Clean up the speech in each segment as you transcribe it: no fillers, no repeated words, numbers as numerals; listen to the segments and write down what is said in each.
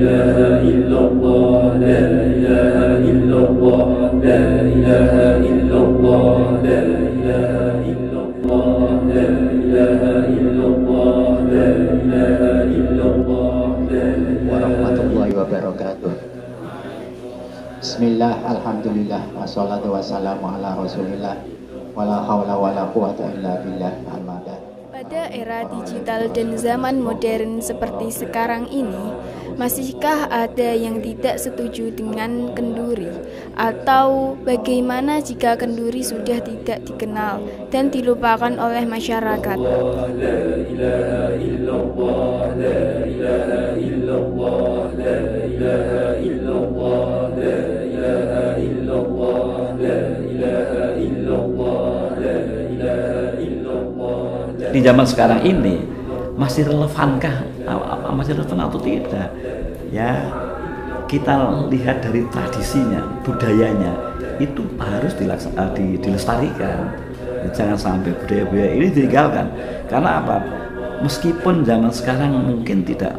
ilaha illallah, la ilaha illallah, la ilaha illallah, la ilaha illallah, la ilaha illallah, la ilaha illallah, warahmatullahi wabarakatuh. Bismillah, alhamdulillah, wassalatu wassalamu ala rasulillah, wala hawla wala quwata illa billah, amma ba'd. Pada era digital dan zaman modern seperti sekarang ini, masihkah ada yang tidak setuju dengan kenduri? Atau bagaimana jika kenduri sudah tidak dikenal dan dilupakan oleh masyarakat? Di zaman sekarang ini masih relevankah, masih relevan atau tidak? Ya, kita lihat dari tradisinya, budayanya itu harus dilestarikan. Jangan sampai budaya-budaya ini ditinggalkan. Karena apa? Meskipun zaman sekarang mungkin tidak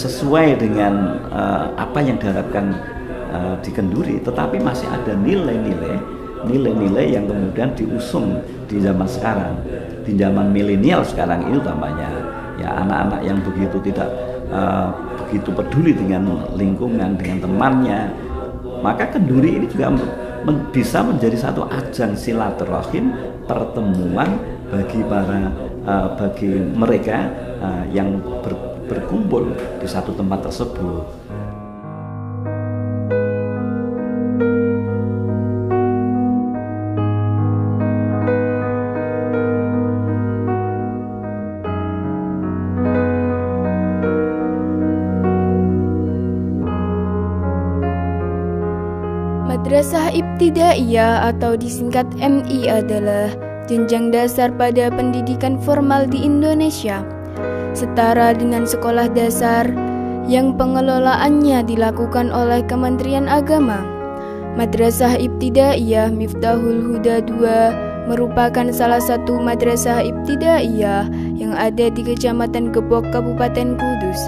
sesuai dengan apa yang diharapkan di kenduri, tetapi masih ada nilai-nilai yang kemudian diusung di zaman sekarang, di zaman milenial sekarang itu utamanya, ya anak-anak yang begitu tidak begitu peduli dengan lingkungan, dengan temannya. Maka kenduri ini juga bisa menjadi satu ajang silaturahim, pertemuan bagi mereka yang berkumpul di satu tempat tersebut. Madrasah Ibtidaiyah atau disingkat MI adalah jenjang dasar pada pendidikan formal di Indonesia, setara dengan sekolah dasar yang pengelolaannya dilakukan oleh Kementerian Agama. Madrasah Ibtidaiyah Miftahul Huda II merupakan salah satu madrasah ibtidaiyah yang ada di Kecamatan Gebok, Kabupaten Kudus.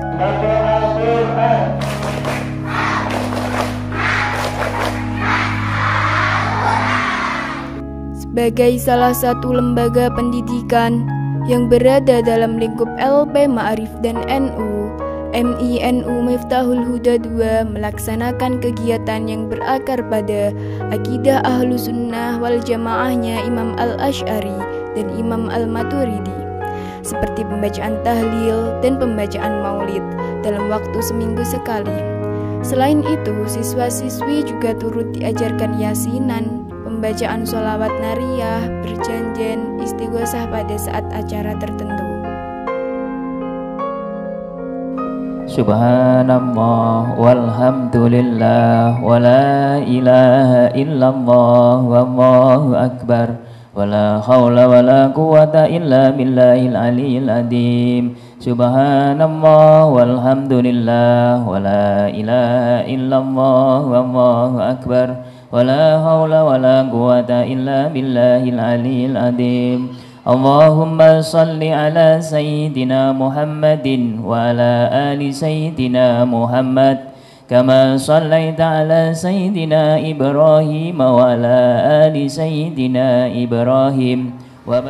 Sebagai salah satu lembaga pendidikan yang berada dalam lingkup LP Ma'arif dan NU, MI/NU Miftahul Huda II melaksanakan kegiatan yang berakar pada akidah Ahlu Sunnah wal Jamaahnya Imam Al-Asy'ari dan Imam Al-Maturidi, seperti pembacaan tahlil dan pembacaan maulid dalam waktu seminggu sekali. Selain itu, siswa-siswi juga turut diajarkan yasinan, pembacaan sholawat nariyah, berjanjen, istighosah pada saat acara tertentu. Subhanallah walhamdulillah wa la ilaha illallah wallahu akbar wa la hawla wa la quwata illa billahil aliyyil azim. Subhanallah walhamdulillah wa la ilaha illallah wallahu akbar wa la hawla wa la quwata illa billahil aliyyil azim. Allahumma salli ala Sayyidina Muhammadin wa ala ali Sayyidina Muhammad kama sallaita ala Sayyidina Ibrahim wa ala ali Sayyidina Ibrahim wa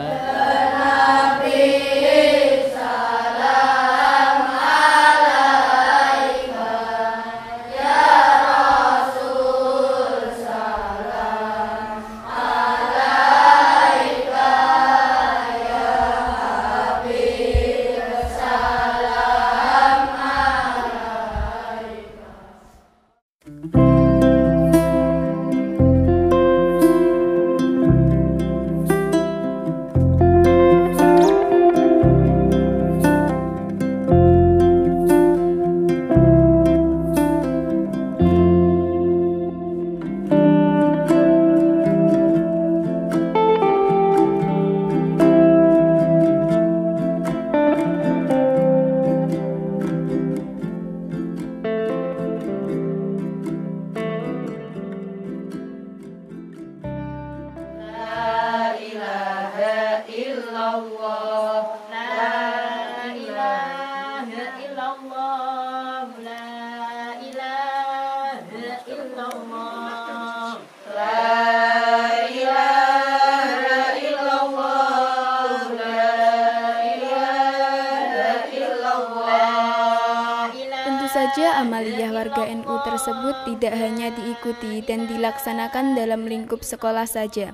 saja amaliyah warga NU tersebut tidak hanya diikuti dan dilaksanakan dalam lingkup sekolah saja.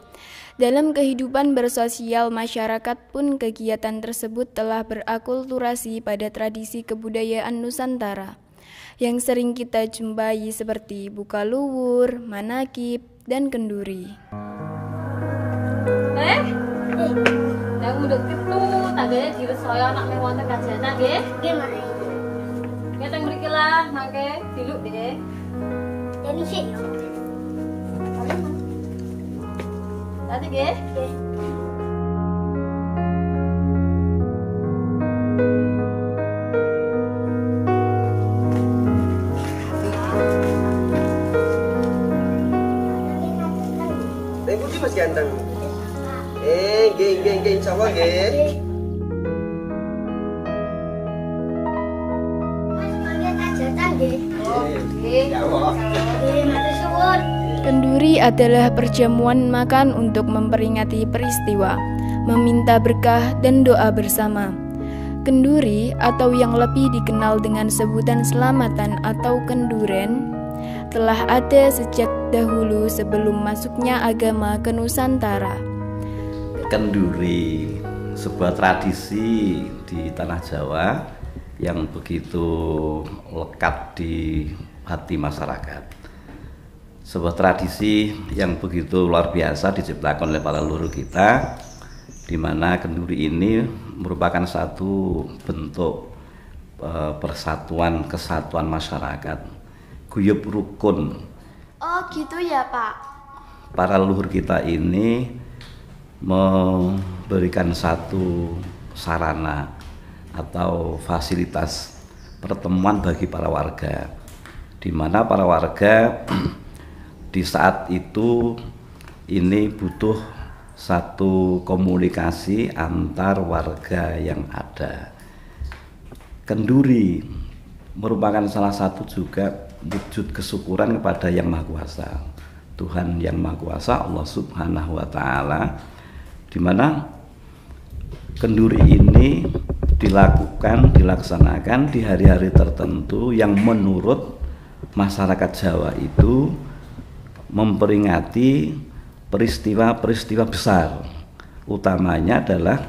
Dalam kehidupan bersosial masyarakat pun kegiatan tersebut telah berakulturasi pada tradisi kebudayaan Nusantara yang sering kita jumpai seperti buka luwur, manakib, dan kenduri. Yang udah itu tangganya diresaya anak mewonten kajana nggih. Nggih, Mak. Kita mriki lah mangke diluk nggih. Ini sih. Tadi nggih? Nggih. Budi Mas ganteng. Nggih, insyaallah nggih. Mas mangke kajatan nggih. Nggih. Ya Allah. Nggih, matur suwun. Kenduri adalah perjamuan makan untuk memperingati peristiwa, meminta berkah dan doa bersama. Kenduri atau yang lebih dikenal dengan sebutan selamatan atau kenduren telah ada sejak dahulu sebelum masuknya agama ke Nusantara. Kenduri, sebuah tradisi di tanah Jawa yang begitu lekat di hati masyarakat. Sebuah tradisi yang begitu luar biasa diciptakan oleh para leluhur kita, di mana kenduri ini merupakan satu bentuk persatuan kesatuan masyarakat, guyub rukun. Oh gitu ya Pak. Para leluhur kita ini memberikan satu sarana atau fasilitas pertemuan bagi para warga, di mana para warga di saat itu ini butuh satu komunikasi antar warga yang ada. Kenduri merupakan salah satu juga wujud kesyukuran kepada Yang Maha Kuasa, Tuhan Yang Maha Kuasa, Allah Subhanahu wa Ta'ala, di mana kenduri ini dilaksanakan di hari-hari tertentu yang menurut masyarakat Jawa itu memperingati peristiwa-peristiwa besar, utamanya adalah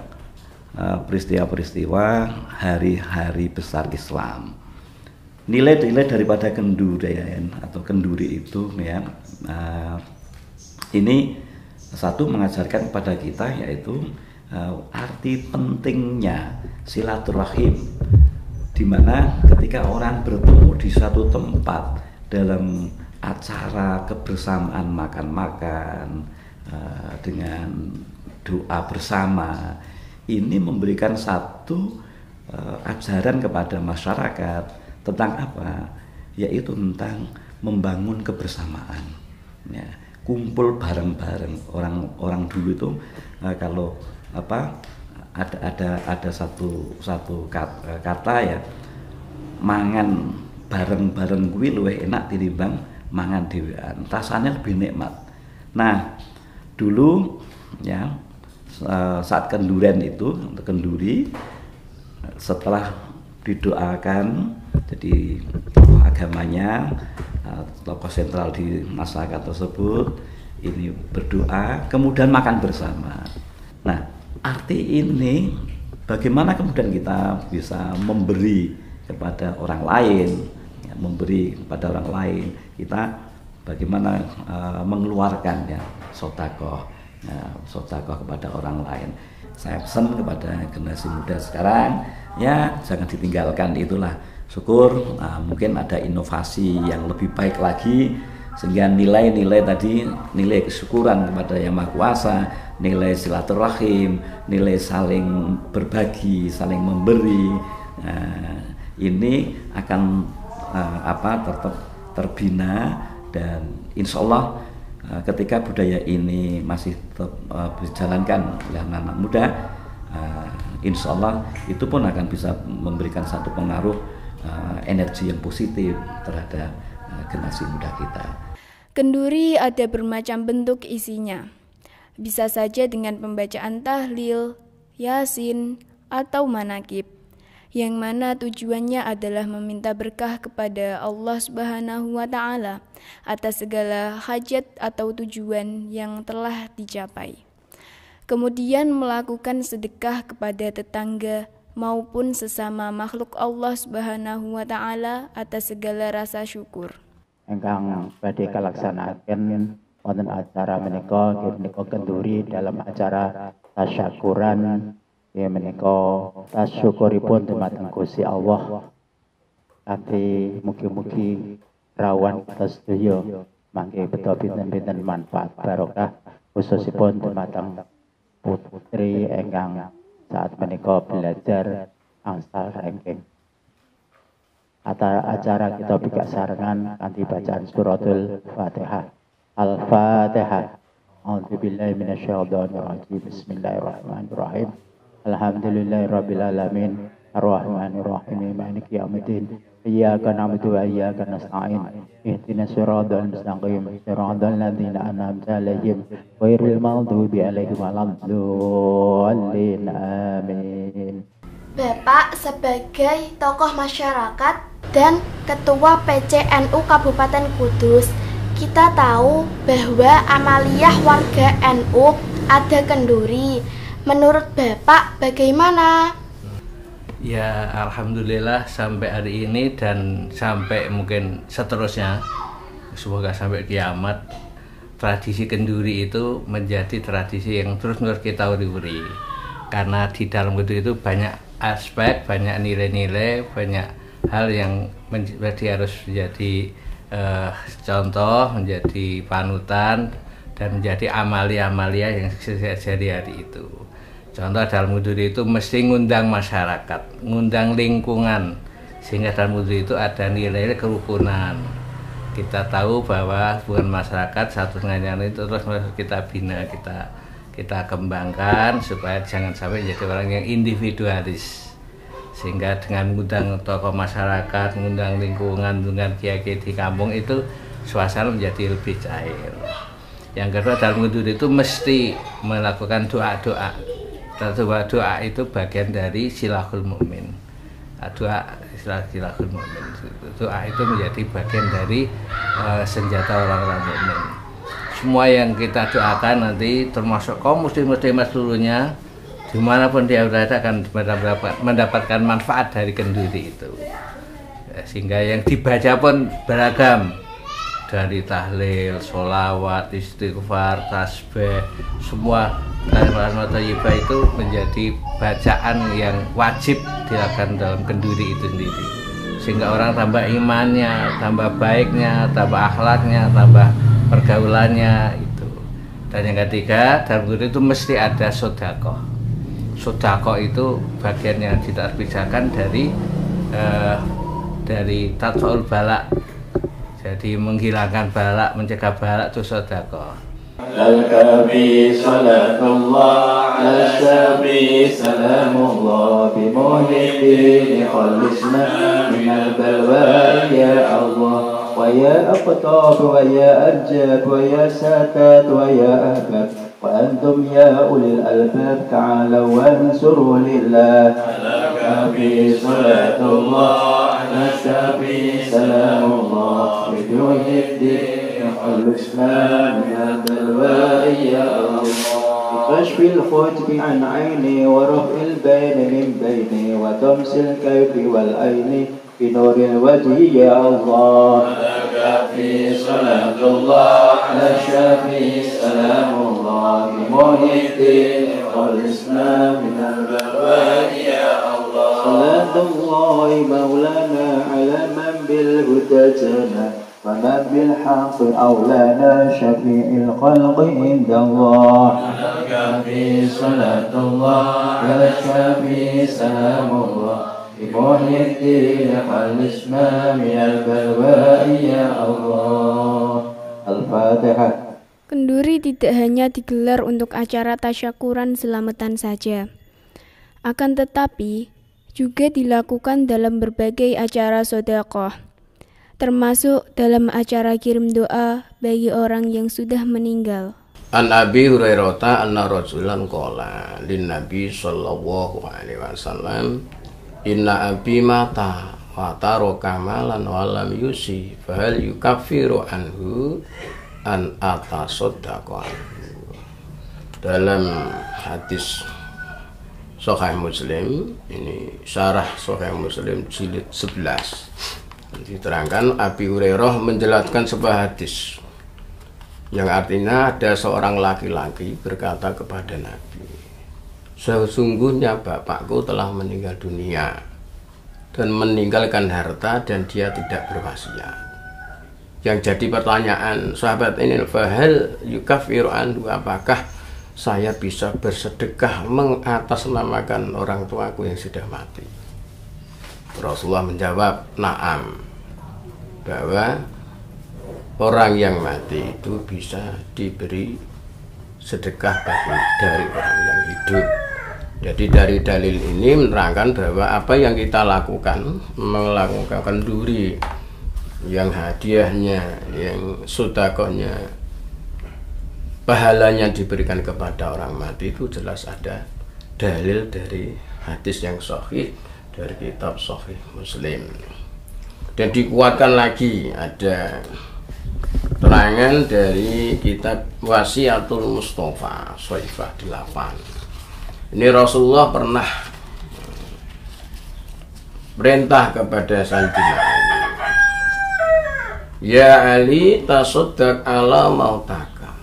peristiwa-peristiwa hari-hari besar Islam. Nilai-nilai daripada kendurian atau kenduri itu ya, ini satu mengajarkan kepada kita yaitu arti pentingnya silaturahim, di mana ketika orang bertemu di suatu tempat dalam acara kebersamaan makan-makan dengan doa bersama, ini memberikan satu ajaran kepada masyarakat tentang apa? Yaitu tentang membangun kebersamaan. Ya, kumpul bareng-bareng. Orang dulu itu kalau apa ada satu kata ya, mangan bareng-bareng kuwi luwih enak tinimbang mangan dhewean. Rasanya lebih nikmat. Nah, dulu ya saat kendurian itu, kenduri setelah didoakan, jadi tokoh agamanya, tokoh sentral di masyarakat tersebut ini berdoa, kemudian makan bersama. Nah, arti ini bagaimana kemudian kita bisa memberi kepada orang lain, ya, memberi kepada orang lain, kita bagaimana mengeluarkan ya sedekah, sedekah kepada orang lain. Saya pesan kepada generasi muda sekarang, ya jangan ditinggalkan itulah. Syukur mungkin ada inovasi yang lebih baik lagi, sehingga nilai-nilai tadi, nilai kesyukuran kepada Yang Maha Kuasa, nilai silaturahim, nilai saling berbagi, saling memberi, ini akan tetap terbina, dan insya Allah ketika budaya ini masih tetap dijalankan oleh anak-anak muda, insya Allah itu pun akan bisa memberikan satu pengaruh energi yang positif terhadap generasi muda kita. Kenduri ada bermacam bentuk isinya. Bisa saja dengan pembacaan tahlil, yasin, atau manakib. yang mana tujuannya adalah meminta berkah kepada Allah Subhanahu wa Ta'ala atas segala hajat atau tujuan yang telah dicapai. Kemudian melakukan sedekah kepada tetangga maupun sesama makhluk Allah Subhanahu wa Ta'ala atas segala rasa syukur. Engkang badhe kalaksanakaken wonten acara menika kenduri dalam acara tasyakuran menika tasyukuripun dumateng Gusti Allah. Kanthi mugi-mugi rawan kita sedaya mangke beto pinten-pinten manfaat barokah khususipun dumateng putri engkang saat menika belajar angsal ranking. Acara kita bika sarengan kanthi bacaan suratul Fatihah. Al-Fatihah. A'udzubillahi minasyaitonir rajim. Bismillahirrahmanirrahim. Alhamdulillahirabbil alamin. Arrahmanir rahim. Maliki yaumiddin. Iyyaka na'budu wa iyyaka nasta'in. Ihdinas siratal mustaqim. Siratal ladzina an'amta 'alaihim ghairil maghdubi 'alaihim waladdallin. Amin. Bapak sebagai tokoh masyarakat dan Ketua PCNU Kabupaten Kudus, kita tahu bahwa amaliyah warga NU ada kenduri. Menurut Bapak bagaimana? Ya, alhamdulillah sampai hari ini dan sampai mungkin seterusnya, semoga sampai kiamat, tradisi kenduri itu menjadi tradisi yang terus-menerus kita uri-uri. Karena di dalam kenduri itu banyak aspek, banyak nilai-nilai, banyak hal yang harus menjadi contoh, menjadi panutan, dan menjadi amalia-amalia yang sehari-hari itu. Contoh dalam kenduri itu mesti ngundang masyarakat, ngundang lingkungan, sehingga dalam kenduri itu ada nilai kerukunan. Kita tahu bahwa hubungan masyarakat satu dengan yang lain itu terus kita bina, kita kembangkan supaya jangan sampai menjadi orang yang individualis. Sehingga dengan mengundang tokoh masyarakat, mengundang lingkungan, dengan kiai-kiai di kampung itu suasana menjadi lebih cair. Yang kedua dalam kenduri itu mesti melakukan doa-doa. Doa itu bagian dari silahul mukmin. Silahul mukmin. Doa itu menjadi bagian dari senjata orang-orang mukmin. Semua yang kita doakan nanti termasuk kaum muslim-muslimat seluruhnya, dimanapun dia berada akan mendapatkan manfaat dari kenduri itu. Sehingga yang dibaca pun beragam, dari tahlil, sholawat, istighfar, tasbih, semua kalimat thayyibah itu menjadi bacaan yang wajib dilakukan dalam kenduri itu sendiri. Sehingga orang tambah imannya, tambah baiknya, tambah akhlaknya, tambah pergaulannya itu. Dan yang ketiga, dalam kenduri itu mesti ada sedekah. Sedekah itu bagian yang tidak terpisahkan dari tatfaul balak. Jadi menghilangkan balak, mencegah balak itu sedekah. Al-Kabi salatullah al-Shabi salamullah bimuhyiddin khalisna minal balwa ya Allah wa ya aqtab wa ya arjab wa ya satat wa ya ahbab wa antum ya ulil albab ta'ala wa ansuru lillah. Al-Kabi salatullah al-Shabi salamullah bimuhyiddin خلصنا من البلواء يا الله بكشف الحجب عن عيني ورفع البين من بيني وتمس الكيف والعين بنور الوجه يا الله لك في صلاة الله على الشافي سلام الله بمحيي الدين خلصنا من البلواء يا الله صلاة الله مولانا على من بالهدى جنى ومن بالحق أولانا شفيع الخلق عند الله لك في صلاة الله على الشافي سلام الله بمحيي الدين خلصنا من البلواء يا الله. Al-Fatihah. Kenduri tidak hanya digelar untuk acara tasyakuran selamatan saja, akan tetapi juga dilakukan dalam berbagai acara sedekah, termasuk dalam acara kirim doa bagi orang yang sudah meninggal. An Abi Hurairah anna rasulan qala lin Nabi sallallahu alaihi wasallam inna abi mata wa taraka malan wa lam yusi fahal yukaffiru anhu an atasaddaqa anhu. Dalam hadis Sahih Muslim, ini syarah Sahih Muslim jilid 11, diterangkan Abi Hurairah menjelaskan sebuah hadis yang artinya ada seorang laki-laki berkata kepada Nabi, sesungguhnya bapakku telah meninggal dunia dan meninggalkan harta dan dia tidak berwasiat. Yang jadi pertanyaan sahabat ini, fahal yukaffiru anhu, apakah saya bisa bersedekah mengatasnamakan orang tuaku yang sudah mati? Rasulullah menjawab, na'am, bahwa orang yang mati itu bisa diberi sedekah dari orang yang hidup. Jadi dari dalil ini menerangkan bahwa apa yang kita lakukan, melakukan kenduri, yang hadiahnya, yang sedekahnya, pahalanya diberikan kepada orang mati, itu jelas ada dalil dari hadis yang sahih dari kitab Sahih Muslim. Dan dikuatkan lagi ada terangan dari kitab Wasiatul Mustafa Soifah 8. Ini Rasulullah pernah perintah kepada Sayyidina Ali, ya Ali, tasaddaq ala mautaka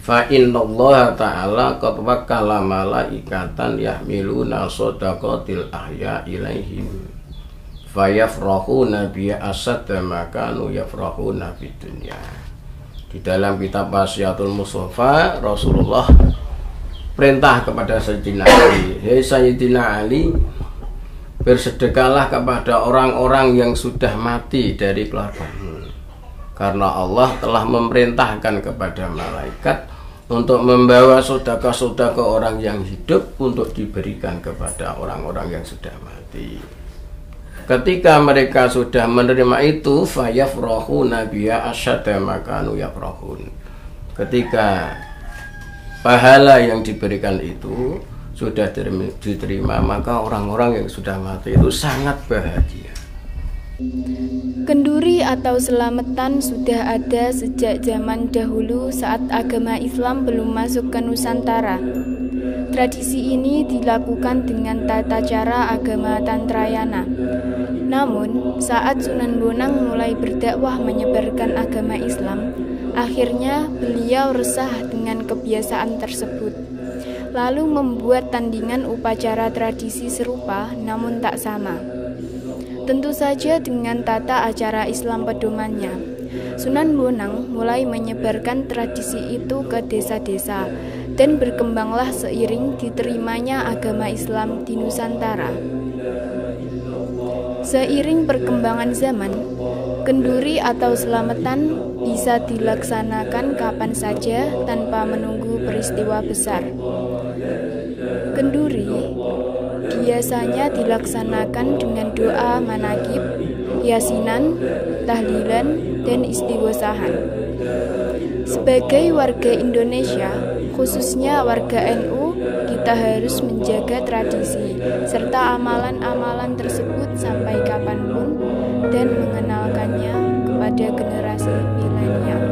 fa innallaha ta'ala qad wakkala malaikatan yahmiluna shadaqatil ahya ilaihim fayafrahuna bi asadda ma kanu yafrahuna fid dunya. Di dalam kitab Wasiatul Mustafa, Rasulullah perintah kepada Sayyidina Ali, hei Sayyidina Ali, bersedekahlah kepada orang-orang yang sudah mati dari keluargamu, karena Allah telah memerintahkan kepada malaikat untuk membawa sedekah-sedekah orang yang hidup untuk diberikan kepada orang-orang yang sudah mati. Ketika mereka sudah menerima itu, fayafrahuna biya asyadda ma kanu yafrahun. Ketika pahala yang diberikan itu sudah diterima, maka orang-orang yang sudah mati itu sangat bahagia. Kenduri atau selamatan sudah ada sejak zaman dahulu saat agama Islam belum masuk ke Nusantara. Tradisi ini dilakukan dengan tata cara agama Tantrayana. Namun, saat Sunan Bonang mulai berdakwah menyebarkan agama Islam, akhirnya beliau resah dengan kebiasaan tersebut. Lalu membuat tandingan upacara tradisi serupa namun tak sama. Tentu saja dengan tata acara Islam pedomannya. Sunan Bonang mulai menyebarkan tradisi itu ke desa-desa dan berkembanglah seiring diterimanya agama Islam di Nusantara. Seiring perkembangan zaman, kenduri atau selamatan bisa dilaksanakan kapan saja tanpa menunggu peristiwa besar. Kenduri biasanya dilaksanakan dengan doa manakib, yasinan, tahlilan, dan istighosahan. Sebagai warga Indonesia, khususnya warga NU, kita harus menjaga tradisi serta amalan-amalan tersebut sampai kapanpun dan mengenalkannya kepada generasi milenial.